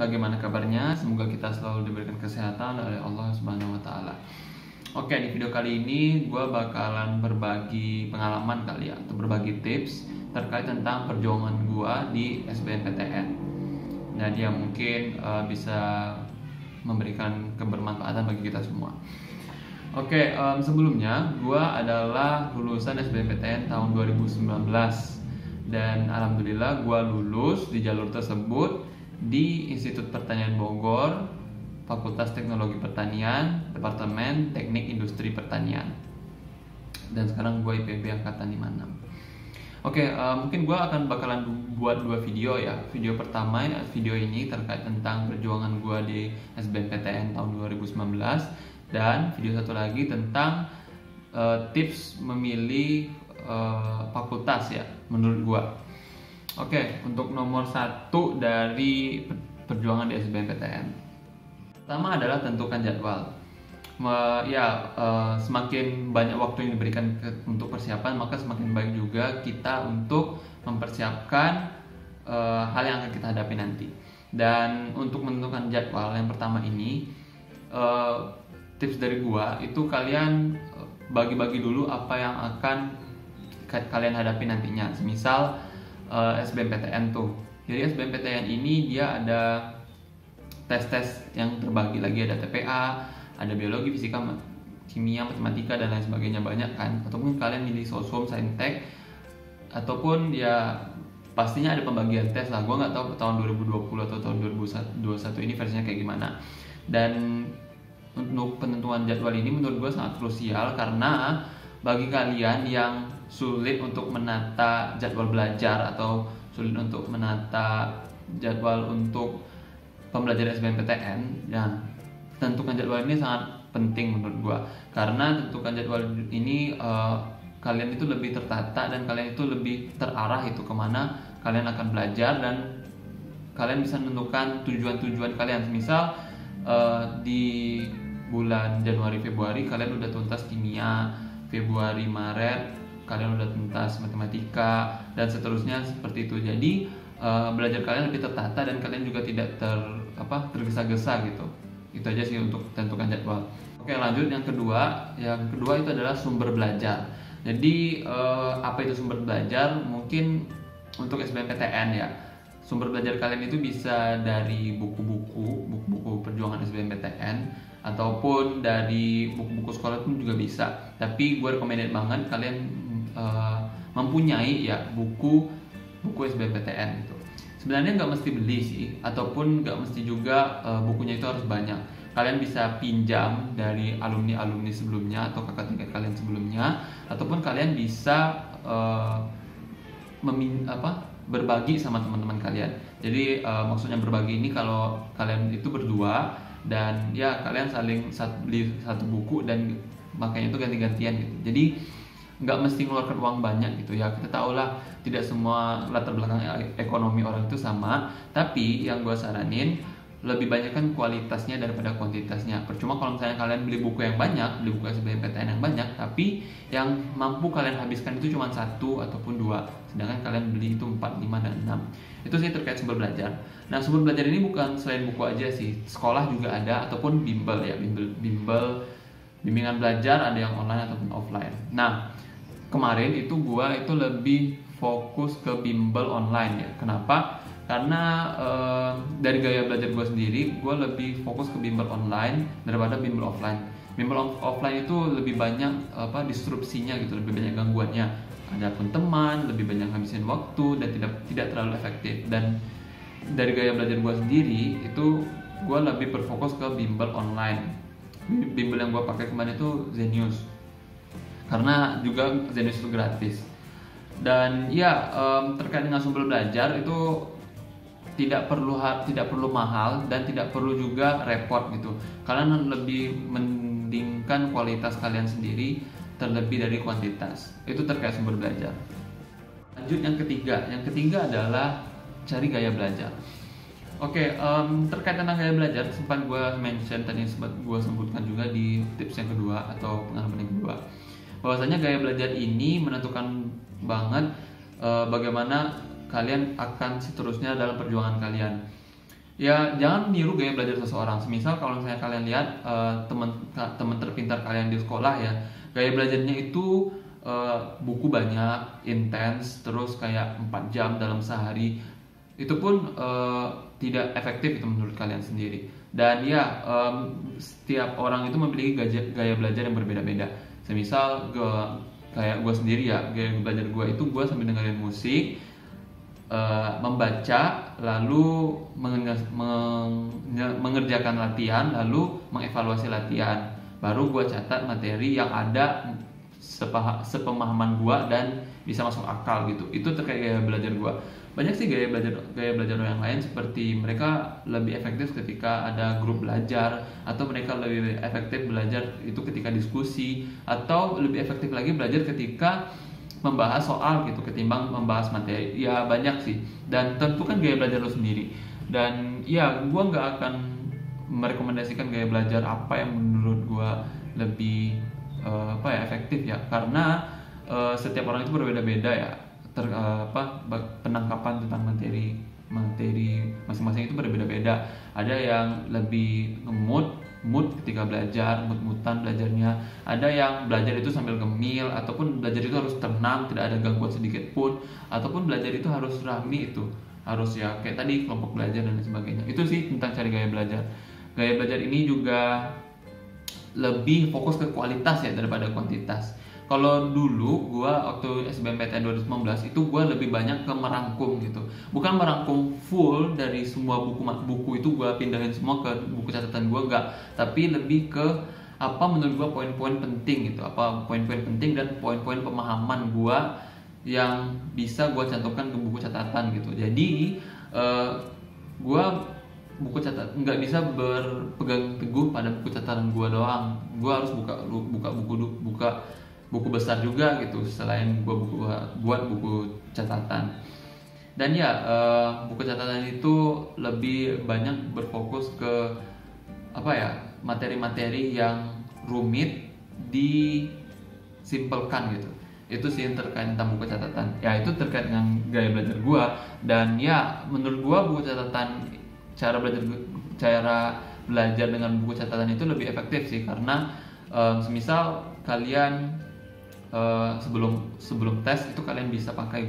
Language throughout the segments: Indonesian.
bagaimana kabarnya? Semoga kita selalu diberikan kesehatan oleh Allah Subhanahu wa Ta'ala. Oke, di video kali ini gue bakalan berbagi pengalaman kali ya, atau berbagi tips terkait tentang perjuangan gue di SBMPTN. Dan yang mungkin bisa memberikan kebermanfaatan bagi kita semua. Oke, sebelumnya gue adalah lulusan SBMPTN tahun 2019. Dan alhamdulillah gue lulus di jalur tersebut di Institut Pertanian Bogor, Fakultas Teknologi Pertanian, Departemen Teknik Industri Pertanian. Dan sekarang gue IPB angkatan 56. Oke, mungkin gue akan bakalan buat 2 video ya. Video pertama, video ini terkait tentang perjuangan gue di SBMPTN tahun 2019. Dan video satu lagi tentang tips memilih fakultas ya, menurut gua. Oke, untuk nomor 1 dari perjuangan di SBMPTN. Pertama adalah tentukan jadwal. Semakin banyak waktu yang diberikan untuk persiapan, maka semakin baik juga kita untuk mempersiapkan hal yang akan kita hadapi nanti. Dan untuk menentukan jadwal yang pertama ini, tips dari gua itu kalian bagi-bagi dulu apa yang akan kalian hadapi nantinya. Semisal SBMPTN tuh. Jadi SBMPTN ini dia ada tes-tes yang terbagi lagi, ada TPA, ada biologi, fisika, kimia, matematika dan lain sebagainya, banyak kan. Ataupun kalian milih sosum, saintek, ataupun ya pastinya ada pembagian tes lah. Gua nggak tahu tahun 2020 atau tahun 2021 ini versinya kayak gimana. Dan untuk penentuan jadwal ini menurut gue sangat krusial, karena bagi kalian yang sulit untuk menata jadwal belajar atau sulit untuk menata jadwal untuk pembelajaran SBMPTN, ya tentukan jadwal ini sangat penting menurut gue. Karena tentukan jadwal ini kalian itu lebih tertata dan kalian itu lebih terarah itu kemana kalian akan belajar, dan kalian bisa menentukan tujuan-tujuan kalian. Misal di bulan Januari Februari kalian udah tuntas kimia, Februari Maret kalian udah tuntas matematika, dan seterusnya seperti itu. Jadi belajar kalian lebih tertata dan kalian juga tidak tergesa-gesa gitu. Itu aja sih untuk tentukan jadwal. Oke, lanjut yang kedua. Yang kedua itu adalah sumber belajar. Jadi apa itu sumber belajar? Mungkin untuk SBMPTN ya, sumber belajar kalian itu bisa dari buku-buku perjuangan SBMPTN, ataupun dari buku-buku sekolah pun juga bisa. Tapi gue recommended banget kalian mempunyai ya buku SBMPTN gitu. Sebenarnya nggak mesti beli sih, ataupun nggak mesti juga bukunya itu harus banyak. Kalian bisa pinjam dari alumni sebelumnya atau kakak tingkat kalian sebelumnya, ataupun kalian bisa berbagi sama teman-teman kalian. Jadi maksudnya berbagi ini kalau kalian itu berdua dan ya kalian saling beli satu buku dan makanya itu ganti-gantian gitu. Jadi nggak mesti ngeluarkan uang banyak gitu ya. Kita tahu lah tidak semua latar belakang ekonomi orang itu sama, tapi yang gue saranin lebih banyak kan kualitasnya daripada kuantitasnya. Percuma kalau misalnya kalian beli buku yang banyak, beli buku SBMPTN yang banyak, tapi yang mampu kalian habiskan itu cuma 1 ataupun 2, sedangkan kalian beli itu 4, 5, dan 6. Itu sih terkait sumber belajar. Nah, sumber belajar ini bukan selain buku aja sih, sekolah juga ada, ataupun bimbel ya, bimbingan belajar, ada yang online ataupun offline. Nah, kemarin itu gua itu lebih fokus ke bimbel online ya. Kenapa? Karena dari gaya belajar gue sendiri, gue lebih fokus ke bimbel online daripada bimbel offline. Bimbel offline itu lebih banyak disrupsinya gitu, lebih banyak gangguannya. Ada pun teman, lebih banyak ngabisin waktu dan tidak terlalu efektif. Dan dari gaya belajar gue sendiri itu gue lebih berfokus ke bimbel online. Bimbel yang gue pakai kemarin itu Zenius, karena juga Zenius itu gratis. Dan ya terkait dengan sumber belajar itu tidak perlu mahal dan tidak perlu juga repot gitu. Kalian lebih mendingkan kualitas kalian sendiri terlebih dari kuantitas. Itu terkait sumber belajar. Lanjut yang ketiga adalah cari gaya belajar. Oke, terkait tentang gaya belajar sempat gue mention tadi, sempat gue sebutkan juga di tips yang kedua atau pengalaman yang kedua, bahwasanya gaya belajar ini menentukan banget bagaimana kalian akan seterusnya dalam perjuangan kalian. Ya jangan niru gaya belajar seseorang. Semisal kalau misalnya kalian lihat teman terpintar kalian di sekolah ya, gaya belajarnya itu buku banyak, intens, terus kayak 4 jam dalam sehari. Itu pun tidak efektif itu menurut kalian sendiri. Dan ya setiap orang itu memiliki gaya belajar yang berbeda-beda. Semisal kayak gue sendiri ya, gaya belajar gue itu gue sambil dengerin musik, membaca, lalu mengerjakan latihan, lalu mengevaluasi latihan. Baru gue catat materi yang ada sepemahaman gue dan bisa masuk akal gitu. Itu terkait gaya belajar gue. Banyak sih gaya belajar yang lain, seperti mereka lebih efektif ketika ada grup belajar, atau mereka lebih efektif belajar itu ketika diskusi, atau lebih efektif lagi belajar ketika membahas soal gitu ketimbang membahas materi. Ya banyak sih, dan tentukan gaya belajar lo sendiri. Dan ya gue nggak akan merekomendasikan gaya belajar apa yang menurut gue lebih efektif ya, karena setiap orang itu berbeda-beda ya. Penangkapan tentang materi masing-masing itu berbeda-beda. Ada yang lebih mood ketika belajar, mood-moodan belajarnya. Ada yang belajar itu sambil gemil, ataupun belajar itu harus tenang, tidak ada gangguan sedikit pun, ataupun belajar itu harus rame, itu harus ya kayak tadi kelompok belajar dan sebagainya. Itu sih tentang cari gaya belajar. Gaya belajar ini juga lebih fokus ke kualitas ya daripada kuantitas. Kalau dulu gue waktu SBMPTN 2019 itu gue lebih banyak ke merangkum gitu. Bukan merangkum full dari semua buku itu gue pindahin semua ke buku catatan gue, enggak. Tapi lebih ke apa menurut gue poin-poin penting gitu. Apa poin-poin penting dan poin-poin pemahaman gue yang bisa gue cantumkan ke buku catatan gitu. Jadi gue buku catatan nggak bisa berpegang teguh pada buku catatan gue doang. Gue harus buka buku besar juga gitu selain gue buat buku catatan. Dan ya buku catatan itu lebih banyak berfokus ke materi-materi yang rumit disimpelkan gitu. Itu sih yang terkait tentang buku catatan. Ya itu terkait dengan gaya belajar gue. Dan ya menurut gue buku catatan, cara belajar dengan buku catatan itu lebih efektif sih, karena semisal kalian sebelum tes itu kalian bisa pakai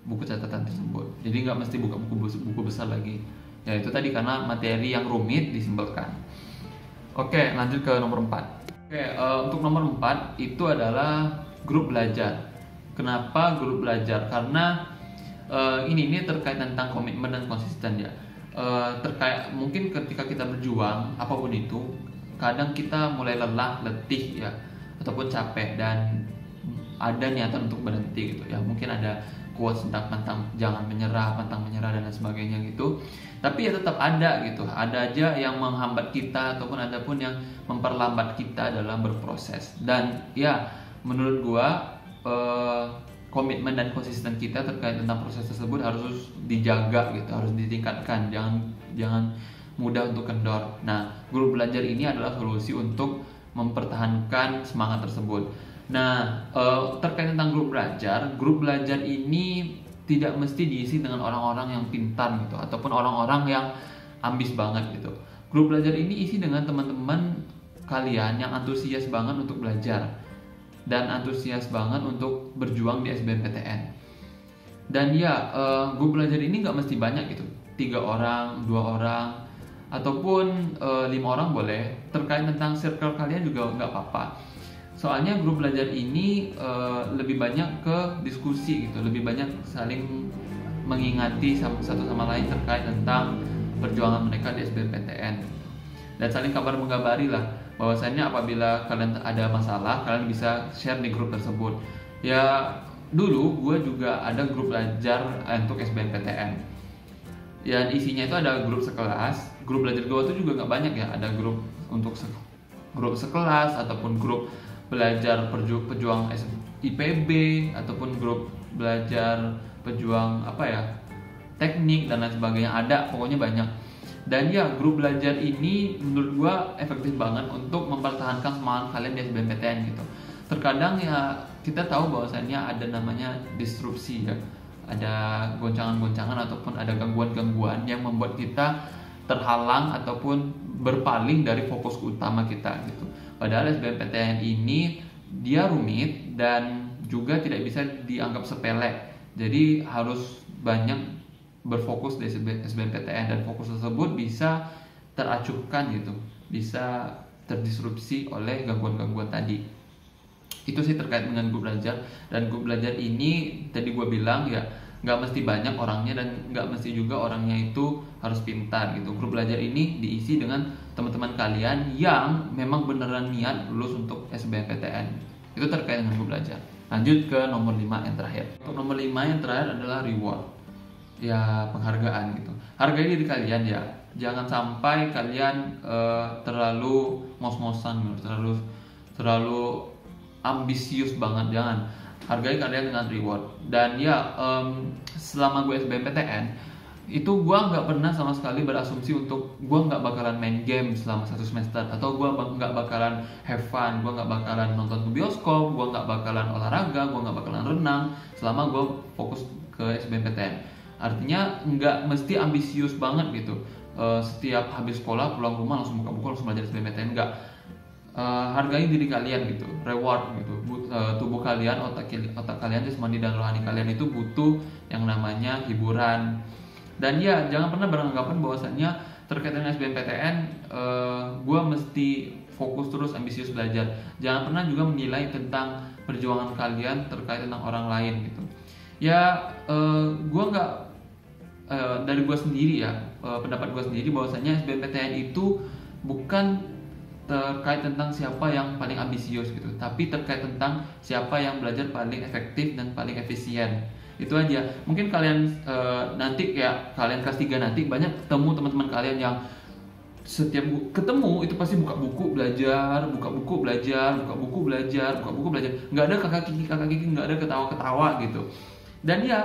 buku catatan tersebut. Jadi nggak mesti buka buku besar lagi. Ya itu tadi karena materi yang rumit disimpelkan. Oke, lanjut ke nomor 4. Untuk nomor 4 itu adalah grup belajar. Kenapa grup belajar? Karena ini terkait tentang komitmen dan konsisten ya. Terkait mungkin ketika kita berjuang apapun itu, kadang kita mulai lelah, letih ya, ataupun capek, dan ada niatan untuk berhenti gitu ya. Mungkin ada quotes tentang pantang menyerah dan lain sebagainya gitu. Tapi ya tetap ada gitu. Ada aja yang menghambat kita, ataupun ada pun yang memperlambat kita dalam berproses. Dan ya menurut gua komitmen dan konsisten kita terkait tentang proses tersebut harus dijaga gitu, harus ditingkatkan. Jangan mudah untuk kendor. Nah, grup belajar ini adalah solusi untuk mempertahankan semangat tersebut. Nah, terkait tentang grup belajar ini tidak mesti diisi dengan orang-orang yang pintar gitu, ataupun orang-orang yang ambis banget gitu. Grup belajar ini isi dengan teman-teman kalian yang antusias banget untuk belajar dan antusias banget untuk berjuang di SBMPTN. Dan ya, grup belajar ini nggak mesti banyak gitu, 3 orang, 2 orang, ataupun 5 orang boleh. Terkait tentang circle kalian juga nggak apa-apa. Soalnya grup belajar ini lebih banyak ke diskusi gitu, lebih banyak saling mengingati satu sama lain terkait tentang perjuangan mereka di SBMPTN, dan saling kabar mengabari lah bahwasannya apabila kalian ada masalah, kalian bisa share di grup tersebut. Ya dulu gue juga ada grup belajar untuk SBMPTN. Dan isinya itu ada grup sekelas. Grup belajar gue tuh juga nggak banyak ya. Ada grup untuk grup sekelas, ataupun grup belajar pejuang IPB, ataupun grup belajar pejuang teknik dan lain sebagainya. Ada, pokoknya banyak. Dan ya grup belajar ini menurut gue efektif banget untuk mempertahankan semangat kalian di SBMPTN gitu. Terkadang ya kita tahu bahwasannya ada namanya disrupsi ya, ada goncangan-goncangan ataupun ada gangguan-gangguan yang membuat kita terhalang ataupun berpaling dari fokus utama kita gitu. Padahal SBMPTN ini dia rumit dan juga tidak bisa dianggap sepele. Jadi harus banyak berfokus di SBMPTN dan fokus tersebut bisa teracuhkan gitu, bisa terdisrupsi oleh gangguan-gangguan tadi. Itu sih terkait dengan grup belajar. Dan grup belajar ini tadi gue bilang ya nggak mesti banyak orangnya dan nggak mesti juga orangnya itu harus pintar gitu. Grup belajar ini diisi dengan teman-teman kalian yang memang beneran niat lulus untuk SBMPTN. Itu terkait dengan grup belajar. Lanjut ke nomor 5 yang terakhir. Untuk nomor 5 yang terakhir adalah reward, ya penghargaan gitu. Hargai diri kalian ya. Jangan sampai kalian terlalu ngos-ngosan gitu, terlalu ambisius banget, jangan. Hargai kalian dengan reward. Dan ya selama gue SBMPTN itu gue nggak pernah sama sekali berasumsi untuk gue nggak bakalan main game selama 1 semester, atau gue nggak bakalan have fun, gue nggak bakalan nonton ke bioskop, gue nggak bakalan olahraga, gue nggak bakalan renang selama gue fokus ke SBMPTN. Artinya nggak mesti ambisius banget gitu. Setiap habis sekolah pulang rumah langsung buka buku langsung belajar SBMPTN, nggak. Hargai diri kalian gitu, reward gitu. Tubuh kalian, otak kalian, jasmani dan rohani kalian itu butuh yang namanya hiburan. Dan ya jangan pernah beranggapan bahwasannya terkait dengan SBMPTN gue mesti fokus terus ambisius belajar. Jangan pernah juga menilai tentang perjuangan kalian terkait tentang orang lain gitu. Ya gue nggak dari gue sendiri ya, pendapat gue sendiri bahwasannya SBMPTN itu bukan terkait tentang siapa yang paling ambisius gitu, tapi terkait tentang siapa yang belajar paling efektif dan paling efisien. Itu aja. Mungkin kalian nanti kayak kalian kelas 3 nanti banyak ketemu teman-teman kalian yang setiap ketemu itu pasti buka buku belajar, buka buku belajar, buka buku belajar, buka buku belajar. Nggak ada kakak kiki, nggak ada ketawa-ketawa gitu. Dan ya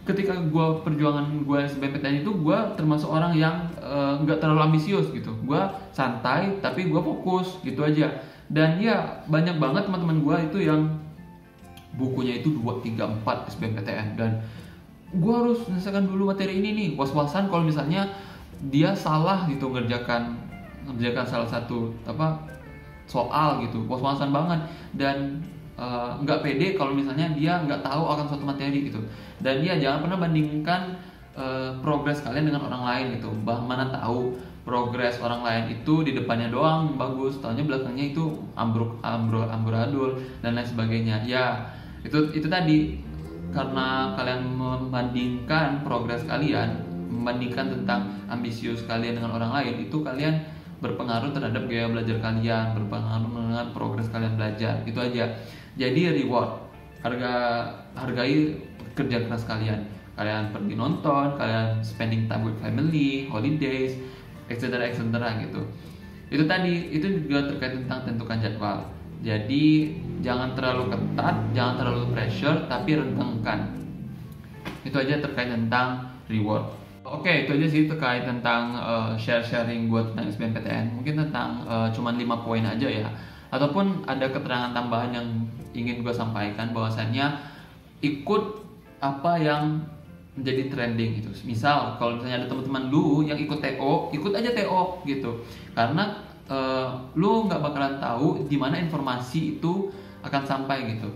ketika gue perjuangan gue SBMPTN itu gue termasuk orang yang nggak terlalu ambisius gitu. Gue santai tapi gue fokus gitu aja. Dan ya banyak banget teman-teman gue itu yang bukunya itu 2, 3, 4 SBMPTN, dan gue harus menyelesaikan dulu materi ini nih. Was-wasan kalau misalnya dia salah gitu ngerjakan salah satu soal gitu, was-wasan banget. Dan nggak pede kalau misalnya dia nggak tahu akan suatu materi gitu. Dan dia jangan pernah bandingkan progres kalian dengan orang lain gitu. Mana tahu progres orang lain itu di depannya doang bagus, tahunya belakangnya itu amburadul dan lain sebagainya. Ya itu tadi, karena kalian membandingkan progres kalian, membandingkan tentang ambisius kalian dengan orang lain, itu kalian berpengaruh terhadap gaya belajar kalian, berpengaruh dengan progres kalian belajar. Itu aja. Jadi reward, hargai kerja keras kalian. Kalian pergi nonton, kalian spending time with family, holidays, etc. gitu. Itu tadi, itu juga terkait tentang tentukan jadwal. Jadi jangan terlalu ketat, jangan terlalu pressure, tapi renggangkan. Itu aja terkait tentang reward. Oke, itu aja sih terkait tentang sharing gue tentang SBMPTN. Mungkin tentang cuman 5 poin aja ya. Ataupun ada keterangan tambahan yang ingin gue sampaikan, bahwasannya ikut apa yang menjadi trending gitu. Misal kalau misalnya ada teman-teman lu yang ikut TO, ikut aja TO gitu. Karena lu nggak bakalan tahu di mana informasi itu akan sampai gitu.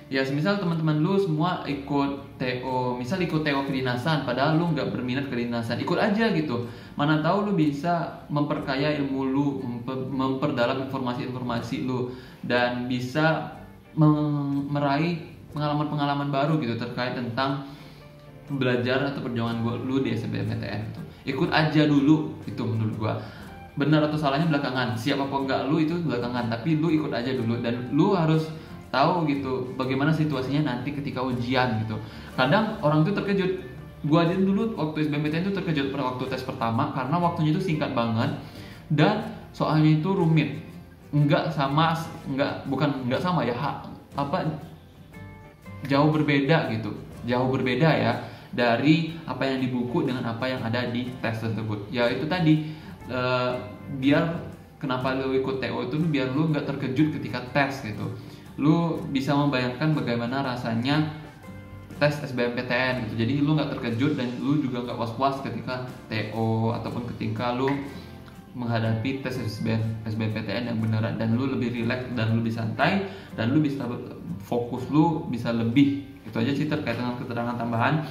Ya semisal teman-teman lu semua ikut TO, misal ikut TO kedinasan, padahal lu nggak berminat kedinasan, ikut aja gitu. Mana tahu lu bisa memperkaya ilmu lu, memperdalam informasi-informasi lu, dan bisa meraih pengalaman-pengalaman baru gitu terkait tentang belajar atau perjuangan lu di SBMPTN gitu. Ikut aja dulu itu menurut gua. Benar atau salahnya belakangan, siapa apa enggak lu itu belakangan, tapi lu ikut aja dulu. Dan lu harus tahu gitu bagaimana situasinya nanti ketika ujian gitu. Kadang orang itu terkejut. Gua aja dulu waktu SBMPTN itu terkejut pada waktu tes pertama, karena waktunya itu singkat banget dan soalnya itu rumit. Jauh berbeda gitu. Jauh berbeda ya dari apa yang di buku dengan apa yang ada di tes tersebut. Ya itu tadi, biar kenapa lu ikut TO itu biar lu nggak terkejut ketika tes gitu. Lu bisa membayangkan bagaimana rasanya tes SBMPTN gitu. Jadi lu nggak terkejut dan lu juga nggak was-was ketika TO ataupun ketika lu menghadapi tes SBMPTN yang beneran, dan lu lebih rileks dan lu lebih santai dan lu bisa fokus, lu bisa lebih. Itu aja sih terkait dengan keterangan tambahan.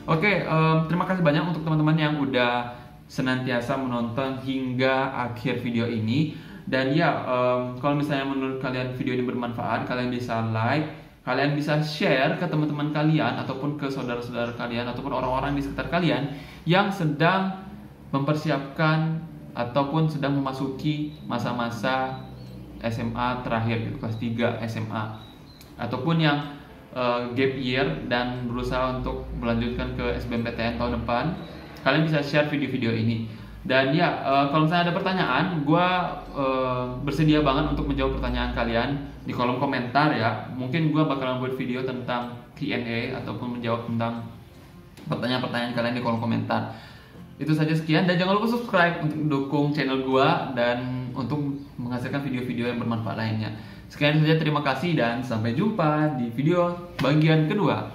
Oke, terima kasih banyak untuk teman-teman yang udah senantiasa menonton hingga akhir video ini. Dan ya, kalau misalnya menurut kalian video ini bermanfaat, kalian bisa like, kalian bisa share ke teman-teman kalian ataupun ke saudara-saudara kalian ataupun orang-orang di sekitar kalian yang sedang mempersiapkan ataupun sedang memasuki masa-masa SMA terakhir gitu, kelas 3 SMA, ataupun yang gap year dan berusaha untuk melanjutkan ke SBMPTN tahun depan. Kalian bisa share video-video ini. Dan ya, kalau misalnya ada pertanyaan, gue bersedia banget untuk menjawab pertanyaan kalian di kolom komentar ya. Mungkin gue bakalan buat video tentang Q&A ataupun menjawab tentang pertanyaan-pertanyaan kalian di kolom komentar. Itu saja, sekian, dan jangan lupa subscribe untuk mendukung channel gua dan untuk menghasilkan video-video yang bermanfaat lainnya. Sekian saja, terima kasih dan sampai jumpa di video bagian kedua.